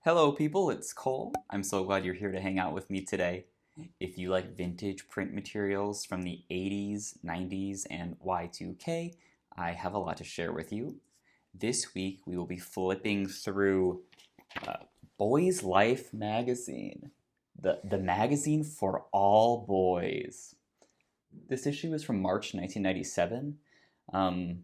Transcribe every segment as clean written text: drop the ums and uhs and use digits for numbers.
Hello people, it's Cole. I'm so glad you're here to hang out with me today. If you like vintage print materials from the 80s, 90s, and Y2K, I have a lot to share with you. This week we will be flipping through Boys Life magazine, the magazine for all boys. This issue is from March 1997. I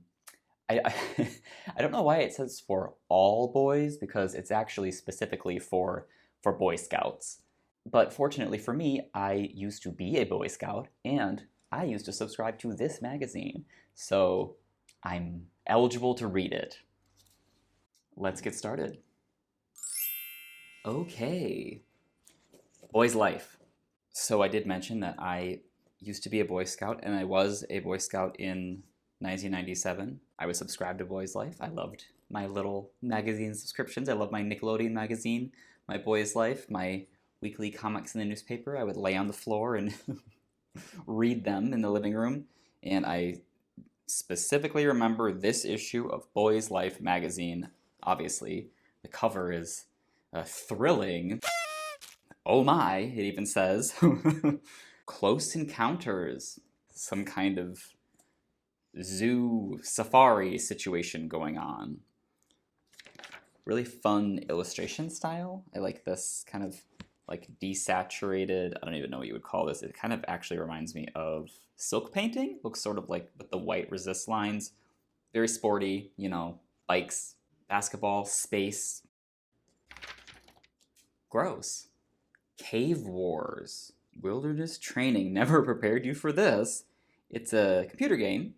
I don't know why it says for all boys, because it's actually specifically for Boy Scouts. But fortunately for me, I used to be a Boy Scout and I used to subscribe to this magazine, so I'm eligible to read it. Let's get started. Okay, Boy's Life. So I did mention that I used to be a Boy Scout, and I was a Boy Scout in 1997. I was subscribed to Boys Life. I loved my little magazine subscriptions. I loved my Nickelodeon magazine, my Boys Life, my weekly comics in the newspaper. I would lay on the floor and read them in the living room. And I specifically remember this issue of Boys Life magazine. Obviously, the cover is thrilling. Oh my, it even says. Close Encounters. Some kind of zoo safari situation going on. Really fun illustration style. I like this kind of like desaturated, I don't even know what you would call this. It kind of actually reminds me of silk painting. Looks sort of like with the white resist lines. Very sporty, you know, bikes, basketball, space. Gross. Cave Wars. Wilderness Training never prepared you for this. It's a computer game,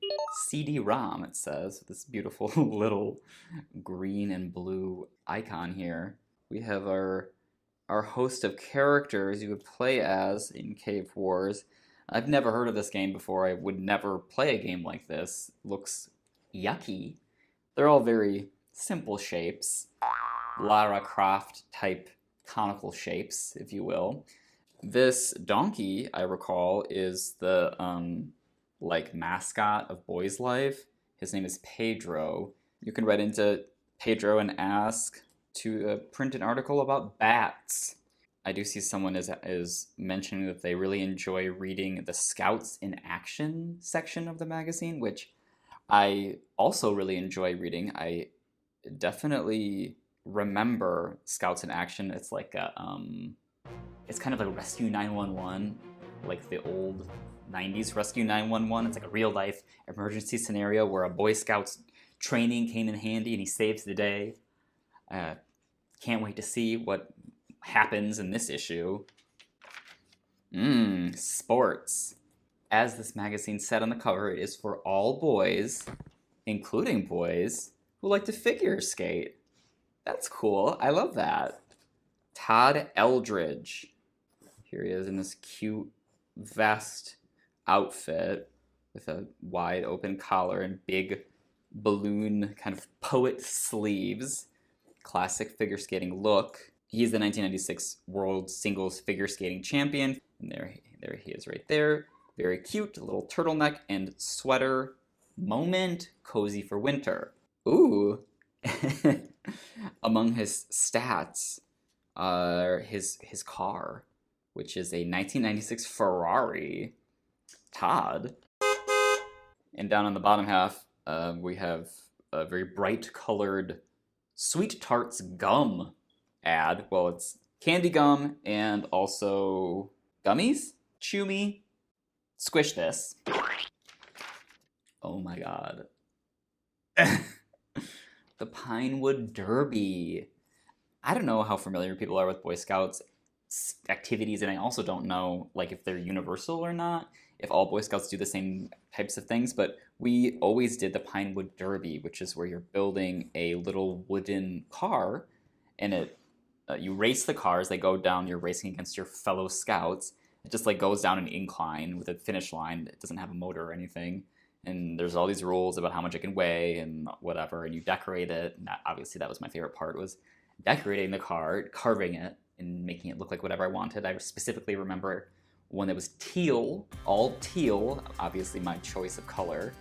CD-ROM it says, with this beautiful little green and blue icon here. We have our host of characters you would play as in Cave Wars. I've never heard of this game before. I would never play a game like this. Looks yucky. They're all very simple shapes. Lara Croft type conical shapes, if you will. This donkey, I recall, is the like mascot of Boys Life. His name is Pedro. You can write into Pedro and ask to print an article about bats. I do see someone is mentioning that they really enjoy reading the Scouts in Action section of the magazine, which I also really enjoy reading. I definitely remember Scouts in Action. It's like a it's kind of like Rescue 911, like the old 90s Rescue 911. It's like a real life emergency scenario where a Boy Scout's training came in handy and he saves the day. Can't wait to see what happens in this issue. Sports. As this magazine said on the cover, it is for all boys, including boys who like to figure skate. That's cool. I love that. Todd Eldridge. Here he is in this cute vest outfit with a wide open collar and big balloon kind of poet sleeves. Classic figure skating look. He's the 1996 World Singles Figure Skating Champion. And there he is right there. Very cute, a little turtleneck and sweater. Moment, cozy for winter. Ooh. Among his stats are his car, which is a 1996 Ferrari. Todd. And down on the bottom half, we have a very bright colored Sweet Tarts gum ad. Well, it's candy gum and also gummies. Chew me. Squish this. Oh my god. The Pinewood Derby. I don't know how familiar people are with Boy Scouts activities, and I also don't know like if they're universal or not, if all Boy Scouts do the same types of things, but we always did the Pinewood Derby, which is where you're building a little wooden car, and you race the cars, they go down, you're racing against your fellow scouts. It just like goes down an incline with a finish line. It doesn't have a motor or anything. And there's all these rules about how much it can weigh and whatever, and you decorate it. And obviously that was my favorite part, was decorating the car, carving it, and making it look like whatever I wanted. I specifically remember one that was teal, all teal, obviously my choice of color.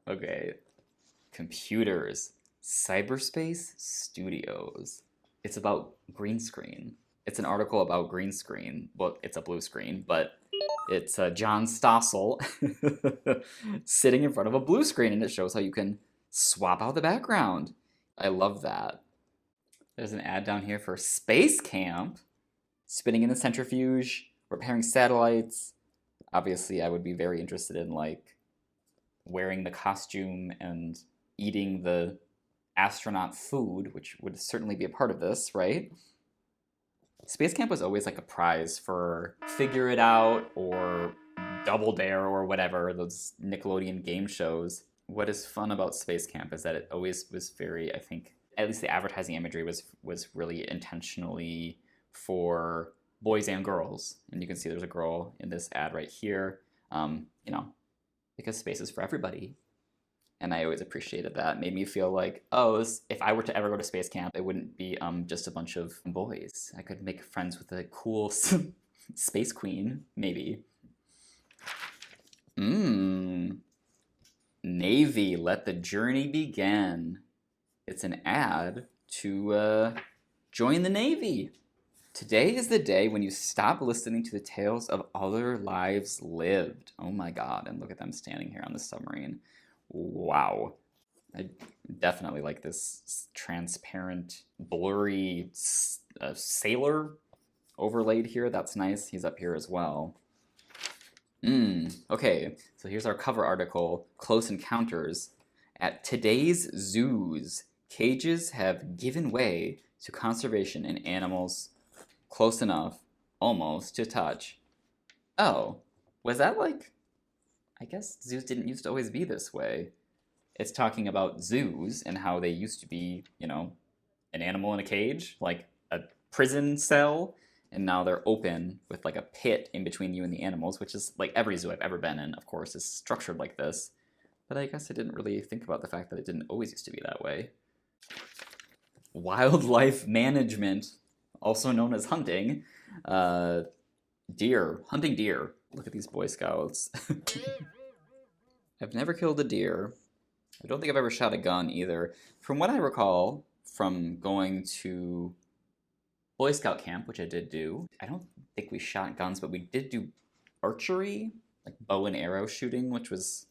Okay, computers, Cyberspace Studios. It's about green screen. It's an article about green screen. Well, it's a blue screen, but it's John Stossel sitting in front of a blue screen, and it shows how you can swap out the background. I love that. There's an ad down here for Space Camp, spinning in the centrifuge, repairing satellites. Obviously, I would be very interested in like wearing the costume and eating the astronaut food, which would certainly be a part of this, right? Space Camp was always like a prize for Figure It Out or Double Dare or whatever, those Nickelodeon game shows. What is fun about Space Camp is that it always was very, I think, at least the advertising imagery was really intentionally for boys and girls. And you can see there's a girl in this ad right here, you know, because space is for everybody. And I always appreciated that. It made me feel like, oh, if I were to ever go to space camp, it wouldn't be just a bunch of boys. I could make friends with a cool space queen, maybe. Navy, let the journey begin. It's an ad to join the Navy. Today is the day when you stop listening to the tales of other lives lived. Oh my God, and look at them standing here on the submarine. Wow. I definitely like this transparent, blurry sailor overlaid here. That's nice. He's up here as well. Okay, so here's our cover article, Close Encounters. At today's zoos, cages have given way to conservation in animals close enough, almost, to touch. Oh, was that like... I guess zoos didn't used to always be this way. It's talking about zoos and how they used to be, you know, an animal in a cage, like a prison cell, and now they're open with like a pit in between you and the animals, which is like every zoo I've ever been in, of course, is structured like this. But I guess I didn't really think about the fact that it didn't always used to be that way. Wildlife management, also known as hunting. Deer, hunting deer. Look at these Boy Scouts. I've never killed a deer. I don't think I've ever shot a gun either. From what I recall from going to Boy Scout camp, which I did do, I don't think we shot guns, but we did do archery, like bow and arrow shooting, which was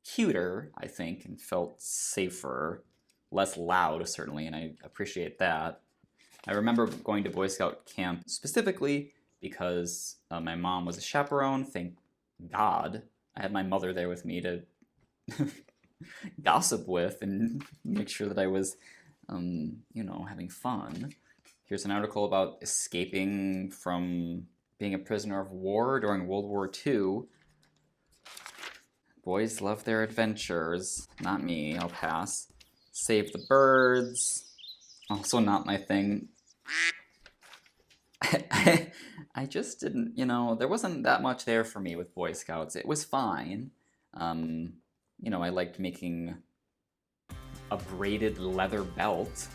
cuter, I think, and felt safer, less loud, certainly, and I appreciate that. I remember going to Boy Scout camp specifically because my mom was a chaperone, thank God. I had my mother there with me to gossip with and make sure that I was, you know, having fun. Here's an article about escaping from being a prisoner of war during World War II. Boys love their adventures. Not me, I'll pass. Save the birds. Also not my thing. I just didn't, you know, there wasn't that much there for me with Boy Scouts. It was fine. You know, I liked making a braided leather belt.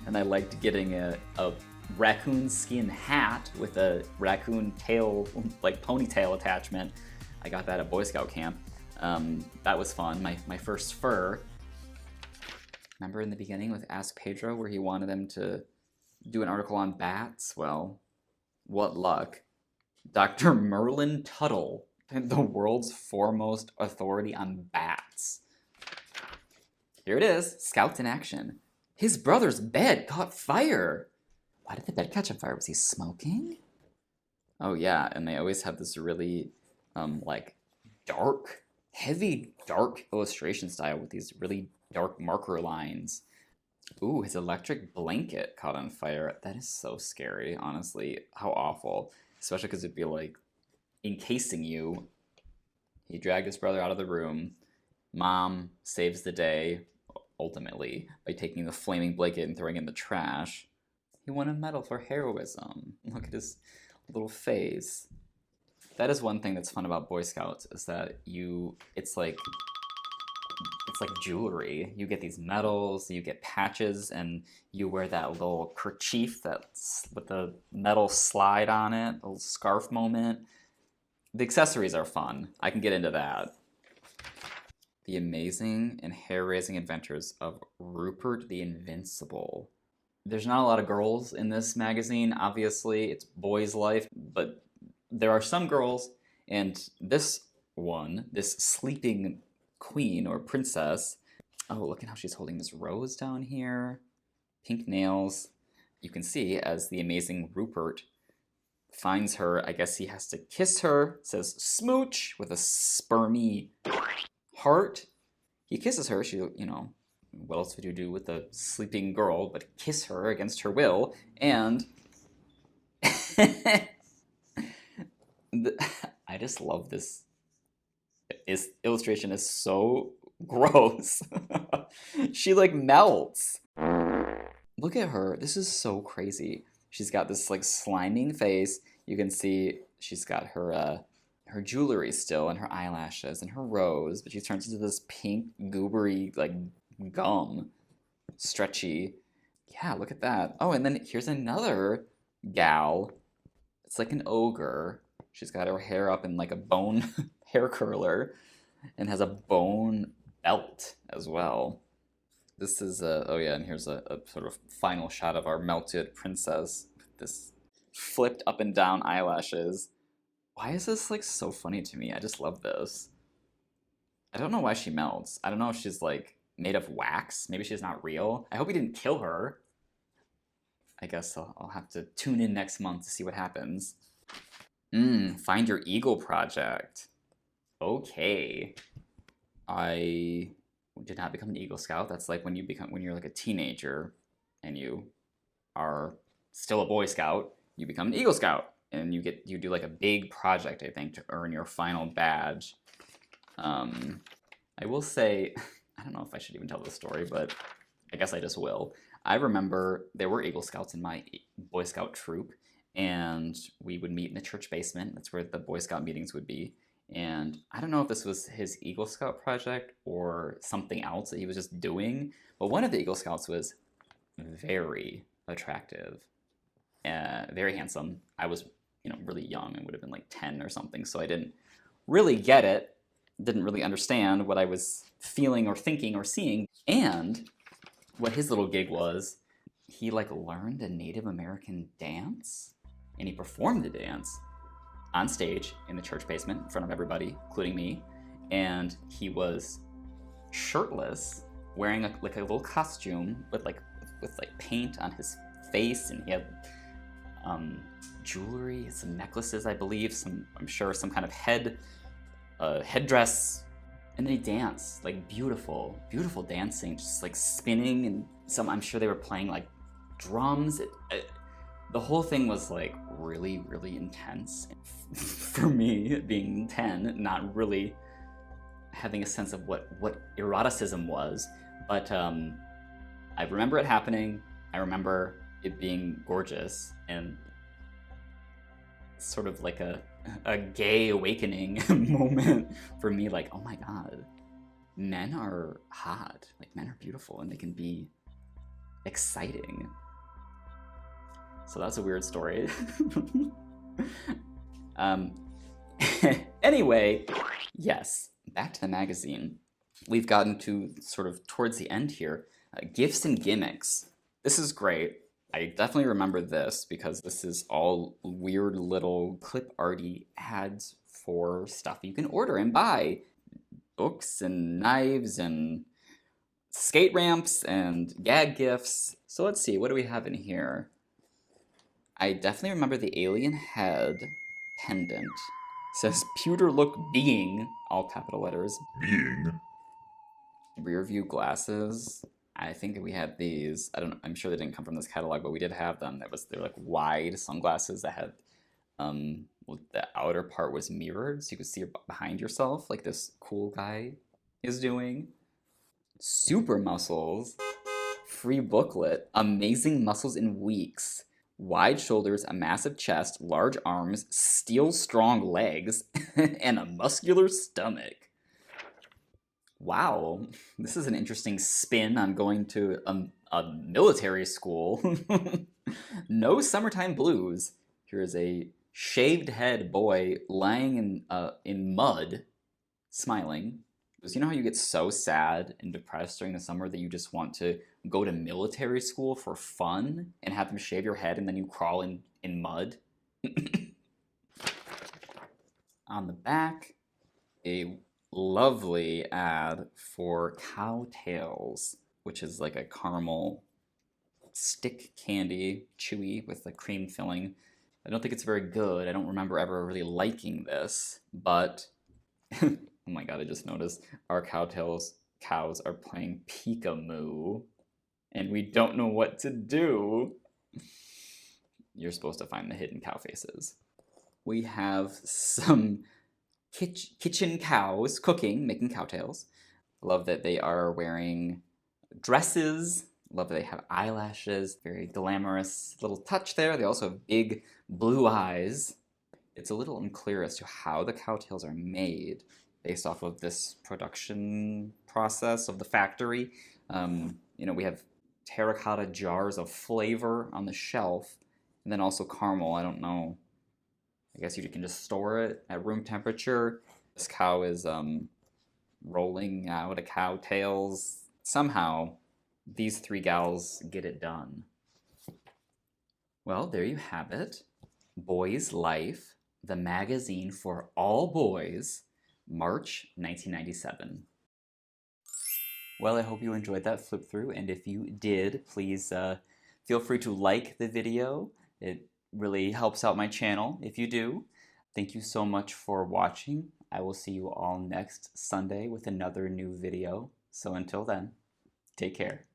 And I liked getting a raccoon-skin hat with a raccoon tail, like ponytail attachment. I got that at Boy Scout camp. That was fun. My first fur. Remember in the beginning with Ask Pedro where he wanted them to do an article on bats? Well, what luck. Dr. Merlin Tuttle, the world's foremost authority on bats. Here it is, Scouts in action. His brother's bed caught fire. Why did the bed catch on fire? Was he smoking? Oh yeah, and they always have this really, like, dark, heavy, dark illustration style with these really dark marker lines. Ooh, his electric blanket caught on fire. That is so scary, honestly. How awful. Especially because it'd be, like, encasing you. He dragged his brother out of the room. Mom saves the day, ultimately, by taking the flaming blanket and throwing it in the trash. He won a medal for heroism. Look at his little face. That is one thing that's fun about Boy Scouts, is that it's like jewelry. You get these medals, you get patches, and you wear that little kerchief that's with the metal slide on it, a little scarf moment. The accessories are fun. I can get into that. The amazing and hair-raising adventures of Rupert the Invincible. There's not a lot of girls in this magazine. Obviously, it's boys' life, but there are some girls, and this one, this sleeping queen or princess. Oh, look at how she's holding this rose down here. Pink nails. You can see as the amazing Rupert finds her, I guess he has to kiss her, says smooch with a spermy heart. He kisses her, she, what else would you do with a sleeping girl but kiss her against her will? And I just love this. This illustration is so gross. She like melts. Look at her. This is so crazy. She's got this like sliming face. You can see she's got her jewelry still and her eyelashes and her rose, but she turns into this pink goobery like gum, stretchy. Yeah, look at that. Oh, and then here's another gal. It's like an ogre. She's got her hair up in like a bone hair curler and has a bone belt as well. This is oh yeah, and here's a sort of final shot of our melted princess. This flipped up and down eyelashes. Why is this like so funny to me? I just love this. I don't know why she melts. I don't know if she's like made of wax. Maybe she's not real. I hope he didn't kill her. I guess I'll have to tune in next month to see what happens. Find your eagle project. Okay. I did not become an Eagle Scout. That's like when you're like a teenager and you are still a Boy Scout, you become an Eagle Scout and you do like a big project, I think, to earn your final badge. I will say, I don't know if I should even tell this story, but I guess I just will. I remember there were Eagle Scouts in my Boy Scout troop, and we would meet in the church basement. That's where the Boy Scout meetings would be. And I don't know if this was his Eagle Scout project or something else that he was just doing, but one of the Eagle Scouts was very attractive, very handsome. I was, really young. I would have been like 10 or something, so I didn't really get it, didn't really understand what I was feeling or thinking or seeing. And what his little gig was, he like learned a Native American dance, and he performed the dance on stage in the church basement in front of everybody, including me, and he was shirtless, wearing a little costume with paint on his face, and he had jewelry, some necklaces, I believe, I'm sure some kind of headdress, and then he danced like beautiful dancing, just like spinning, and I'm sure they were playing like drums. The whole thing was like really, really intense. For me, being 10, not really having a sense of what eroticism was, but I remember it happening. I remember it being gorgeous and sort of like a gay awakening moment for me. Like, oh my god, men are hot. Like, men are beautiful and they can be exciting. So that's a weird story. Anyway, yes, back to the magazine. We've gotten to sort of towards the end here. Gifts and gimmicks. This is great. I definitely remember this because this is all weird little clip arty ads for stuff you can order and buy. Books and knives and skate ramps and gag gifts. So let's see, what do we have in here? I definitely remember the alien head pendant. It says pewter look being, all capital letters. Being. Rear view glasses. I think we had these. I'm sure they didn't come from this catalog, but we did have them. They're like wide sunglasses that had the outer part was mirrored, so you could see behind yourself, like this cool guy is doing. Super muscles. Free booklet. Amazing muscles in weeks. Wide shoulders, a massive chest, large arms, steel strong legs, and a muscular stomach. Wow, this is an interesting spin on going to a military school. No summertime blues. Here is a shaved head boy lying in mud, smiling, You know how you get so sad and depressed during the summer that you just want to go to military school for fun and have them shave your head and then you crawl in mud? On the back, a lovely ad for Cow Tails, which is like a caramel stick candy, chewy with a cream filling. I don't think it's very good. I don't remember ever really liking this, but oh my god, I just noticed our cows are playing peek-a-moo, and we don't know what to do. You're supposed to find the hidden cow faces. We have some kitchen cows cooking, making cowtails. Love that they are wearing dresses. Love that they have eyelashes. Very glamorous little touch there. They also have big blue eyes. It's a little unclear as to how the cowtails are made based off of this production process of the factory. We have terracotta jars of flavor on the shelf, and then also caramel. I don't know. I guess you can just store it at room temperature. This cow is rolling out a cowtails. Somehow, these three gals get it done. Well, there you have it. Boy's Life, the magazine for all boys, March 1997. Well, I hope you enjoyed that flip through, and if you did, please feel free to like the video. It really helps out my channel if you do. Thank you so much for watching. I will see you all next Sunday with another new video. So until then, take care.